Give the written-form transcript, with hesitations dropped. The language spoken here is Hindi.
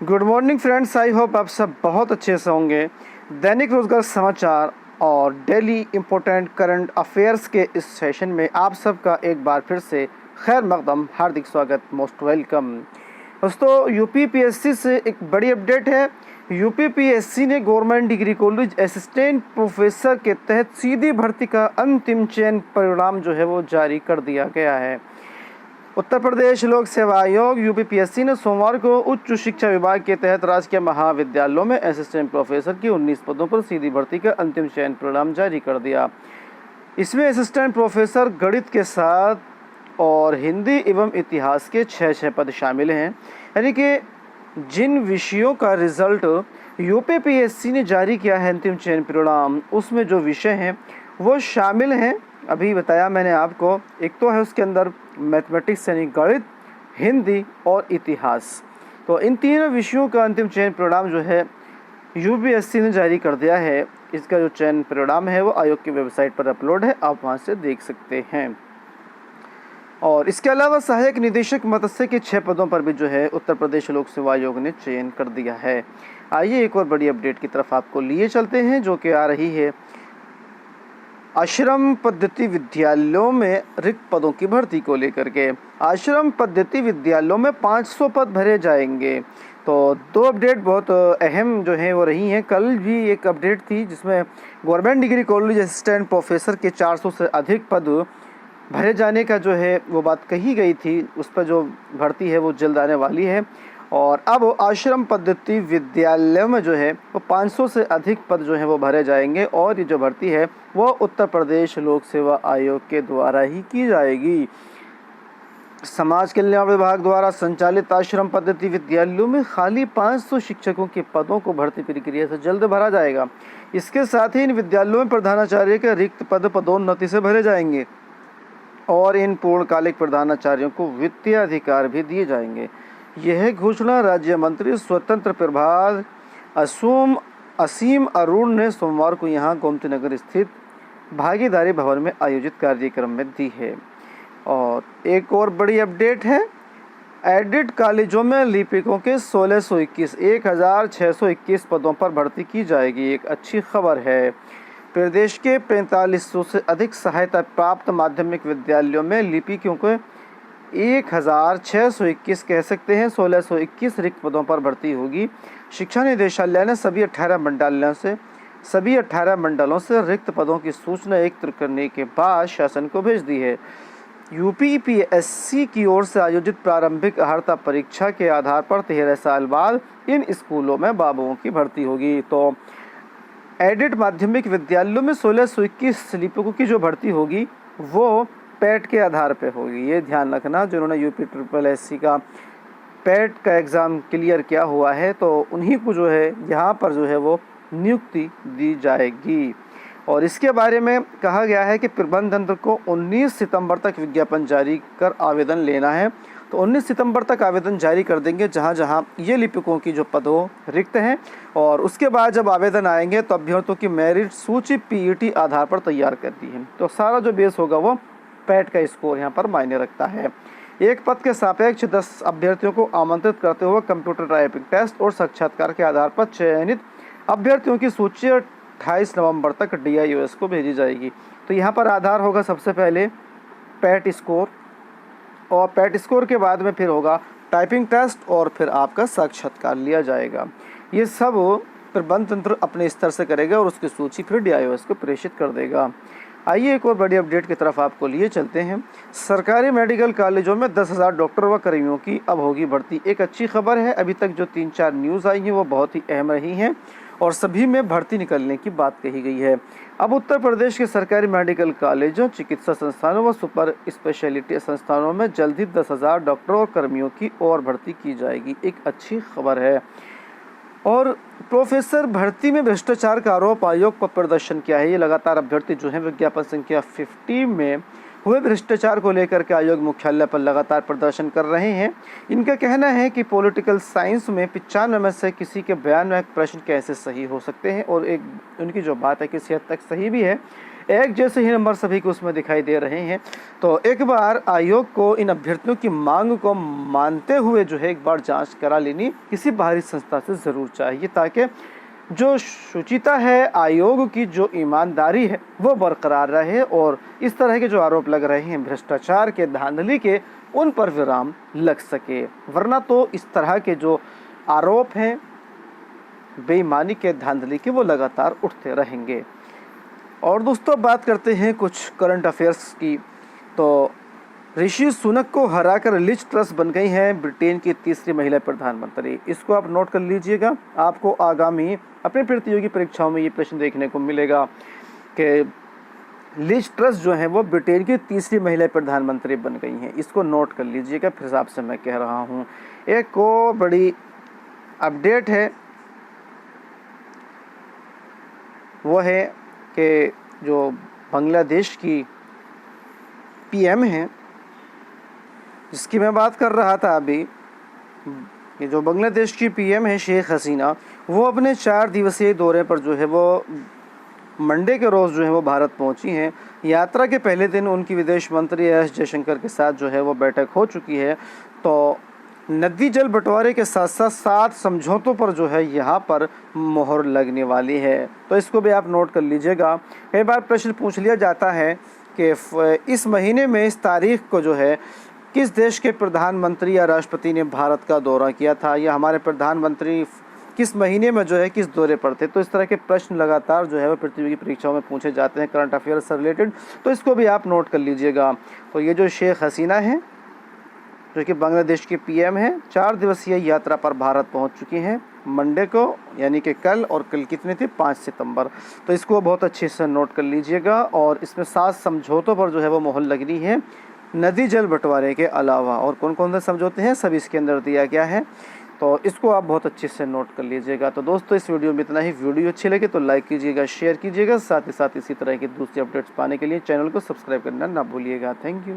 Good morning friends, I hope आप सब बहुत अच्छे से होंगे। दैनिक रोजगार समाचार और डेली इम्पोर्टेंट करंट अफेयर्स के इस सेशन में आप सबका एक बार फिर से खैर मकदम, हार्दिक स्वागत, मोस्ट वेलकम। दोस्तों, यूपीपीएससी से एक बड़ी अपडेट है। यूपीपीएससी ने government degree college assistant professor के तहत सीधी भर्ती का अंतिम चयन परिणाम जो है वो जारी कर दिया गया है। उत्तर प्रदेश लोक सेवा आयोग यूपीपीएससी ने सोमवार को उच्च शिक्षा विभाग के तहत राजकीय महाविद्यालयों में असिस्टेंट प्रोफेसर की 19 पदों पर सीधी भर्ती का अंतिम चयन परिणाम जारी कर दिया। इसमें असिस्टेंट प्रोफेसर गणित के साथ और हिंदी एवं इतिहास के 6 पद शामिल हैं। यानी कि जिन विषयों का रिजल्ट यूपीपीएससी ने जारी किया है अंतिम चयन परिणाम, उसमें जो विषय हैं वो शामिल हैं। अभी बताया मैंने आपको, एक तो है उसके अंदर मैथमेटिक्स यानी गणित, हिंदी और इतिहास। तो इन तीनों विषयों का अंतिम चयन परिणाम जो है यूपीएससी ने जारी कर दिया है। इसका जो चयन परिणाम है वो आयोग की वेबसाइट पर अपलोड है, आप वहां से देख सकते हैं। और इसके अलावा सहायक निदेशक मत्स्य के 6 पदों पर भी जो है उत्तर प्रदेश लोक सेवा आयोग ने चयन कर दिया है। आइए एक और बड़ी अपडेट की तरफ आपको लिए चलते हैं, जो कि आ रही है आश्रम पद्धति विद्यालयों में रिक्त पदों की भर्ती को लेकर के। आश्रम पद्धति विद्यालयों में 500 पद भरे जाएंगे। तो दो अपडेट बहुत अहम जो है वो रही हैं। कल भी एक अपडेट थी जिसमें government degree college assistant professor के 400 से अधिक पद भरे जाने का जो है वो बात कही गई थी। उस पर जो भर्ती है वो जल्द आने वाली है। और अब आश्रम पद्धति विद्यालय में जो है वो 500 से अधिक पद जो है वो भरे जाएंगे और ये जो भर्ती है वो उत्तर प्रदेश लोक सेवा आयोग के द्वारा ही की जाएगी। समाज कल्याण विभाग द्वारा संचालित आश्रम पद्धति विद्यालयों में खाली 500 शिक्षकों के पदों को भर्ती प्रक्रिया से जल्द भरा जाएगा। इसके साथ ही इन विद्यालयों में प्रधानाचार्य के रिक्त पद पदोन्नति से भरे जाएंगे और इन पूर्णकालिक प्रधानाचार्यों को वित्तीय अधिकार भी दिए जाएंगे। यह घोषणा राज्य मंत्री स्वतंत्र प्रभार असीम अरुण ने सोमवार को यहां गोमती नगर स्थित भागीदारी भवन में आयोजित कार्यक्रम में दी है। और एक और बड़ी अपडेट है, एडिट कॉलेजों में लिपिकों के 1621 पदों पर भर्ती की जाएगी। एक अच्छी खबर है। प्रदेश के 4500 से अधिक सहायता प्राप्त माध्यमिक विद्यालयों में लिपिकों को 1621 कह सकते हैं 1621 रिक्त पदों पर भर्ती होगी। शिक्षा निदेशालय ने सभी 18 मंडलों से रिक्त पदों की सूचना एकत्र करने के बाद शासन को भेज दी है। यूपीपीएससी की ओर से आयोजित प्रारंभिक अर्हता परीक्षा के आधार पर 13 साल बाद इन स्कूलों में बाबुओं की भर्ती होगी। तो एडिट माध्यमिक विद्यालयों में 1621 लिपिकों की जो भर्ती होगी वो पैट के आधार पे होगी। ये ध्यान रखना, जिन्होंने यूपीपीएससी का पैट का एग्ज़ाम क्लियर किया हुआ है तो उन्हीं को जो है यहाँ पर जो है वो नियुक्ति दी जाएगी। और इसके बारे में कहा गया है कि प्रबंध तंत्र को 19 सितंबर तक विज्ञापन जारी कर आवेदन लेना है। तो 19 सितंबर तक आवेदन जारी कर देंगे जहाँ जहाँ ये लिपिकों की जो पद हो रिक्त हैं। और उसके बाद जब आवेदन आएंगे तो अभ्यर्थियों की मेरिट सूची पीईटी आधार पर तैयार करती है। तो सारा जो बेस होगा वो पैट का स्कोर यहाँ पर मायने रखता है। एक पद के सापेक्ष 10 अभ्यर्थियों को आमंत्रित करते हुए कंप्यूटर टाइपिंग टेस्ट और साक्षात्कार के आधार पर चयनित अभ्यर्थियों की सूची 28 नवंबर तक DIOS को भेजी जाएगी। तो यहाँ पर आधार होगा सबसे पहले पैट स्कोर, और पैट स्कोर के बाद में फिर होगा टाइपिंग टेस्ट और फिर आपका साक्षात्कार लिया जाएगा। ये सब प्रबंध तंत्र अपने स्तर से करेगा और उसकी सूची फिर DIOS को प्रेषित कर देगा। आइए एक और बड़ी अपडेट की तरफ आपको लिए चलते हैं। सरकारी मेडिकल कॉलेजों में 10,000 डॉक्टर व कर्मियों की अब होगी भर्ती। एक अच्छी खबर है। अभी तक जो 3-4 न्यूज़ आई हैं वो बहुत ही अहम रही हैं और सभी में भर्ती निकलने की बात कही गई है। अब उत्तर प्रदेश के सरकारी मेडिकल कॉलेजों, चिकित्सा संस्थानों व सुपर स्पेशलिटी संस्थानों में जल्द ही 10,000 डॉक्टर और कर्मियों की और भर्ती की जाएगी। एक अच्छी खबर है। और प्रोफेसर भर्ती में भ्रष्टाचार का आरोप आयोग पर प्रदर्शन किया है। ये लगातार अभ्यर्थी जो हैं विज्ञापन संख्या 50 में हुए भ्रष्टाचार को लेकर के आयोग मुख्यालय पर लगातार प्रदर्शन कर रहे हैं। इनका कहना है कि पॉलिटिकल साइंस में 95 में से किसी के 92 प्रश्न कैसे सही हो सकते हैं, और एक उनकी जो बात है किसी हद तक सही भी है। एक जैसे ही नंबर सभी को उसमें दिखाई दे रहे हैं। तो एक बार आयोग को इन अभ्यर्थियों की मांग को मानते हुए जो है एक बार जांच करा लेनी किसी बाहरी संस्था से ज़रूर चाहिए, ताकि जो शुचिता है, आयोग की जो ईमानदारी है वो बरकरार रहे और इस तरह के जो आरोप लग रहे हैं भ्रष्टाचार के, धांधली के, उन पर विराम लग सके। वरना तो इस तरह के जो आरोप हैं बेईमानी के, धांधली के, वो लगातार उठते रहेंगे। और दोस्तों बात करते हैं कुछ करंट अफेयर्स की। तो ऋषि सुनक को हराकर लिज ट्रस बन गई हैं ब्रिटेन की तीसरी महिला प्रधानमंत्री। इसको आप नोट कर लीजिएगा, आपको आगामी अपने प्रतियोगी परीक्षाओं में ये प्रश्न देखने को मिलेगा कि लिज ट्रस जो है वो ब्रिटेन की तीसरी महिला प्रधानमंत्री बन गई हैं। इसको नोट कर लीजिएगा, फिर हिसाब से मैं कह रहा हूँ। एक को बड़ी अपडेट है, वो है कि जो बांग्लादेश की पीएम हैं, जिसकी मैं बात कर रहा था अभी, ये जो बांग्लादेश की पीएम है शेख हसीना, वो अपने 4 दिवसीय दौरे पर जो है वो मंडे के रोज़ जो है वो भारत पहुंची हैं। यात्रा के पहले दिन उनकी विदेश मंत्री एस जयशंकर के साथ जो है वो बैठक हो चुकी है। तो नदी जल बंटवारे के साथ साथ 7 समझौतों पर जो है यहाँ पर मोहर लगने वाली है। तो इसको भी आप नोट कर लीजिएगा। कई बार प्रश्न पूछ लिया जाता है कि इस महीने में इस तारीख को जो है किस देश के प्रधानमंत्री या राष्ट्रपति ने भारत का दौरा किया था, या हमारे प्रधानमंत्री किस महीने में जो है किस दौरे पर थे। तो इस तरह के प्रश्न लगातार जो है वो प्रतियोगी परीक्षाओं में पूछे जाते हैं करंट अफेयर से रिलेटेड। तो इसको भी आप नोट कर लीजिएगा। तो ये जो शेख हसीना है, जो कि बांग्लादेश की पीएम है, 4 दिवसीय यात्रा पर भारत पहुंच चुकी हैं मंडे को, यानी कि कल। और कल कितने थे? 5 सितंबर। तो इसको बहुत अच्छे से नोट कर लीजिएगा। और इसमें 7 समझौतों पर जो है वो मोहर लगनी है नदी जल बंटवारे के अलावा। और कौन कौन से समझौते हैं सब इसके अंदर दिया गया है। तो इसको आप बहुत अच्छे से नोट कर लीजिएगा। तो दोस्तों इस वीडियो में इतना ही। वीडियो अच्छी लगे तो लाइक कीजिएगा, शेयर कीजिएगा, साथ ही साथ इसी तरह की दूसरी अपडेट्स पाने के लिए चैनल को सब्सक्राइब करना ना भूलिएगा। Thank you.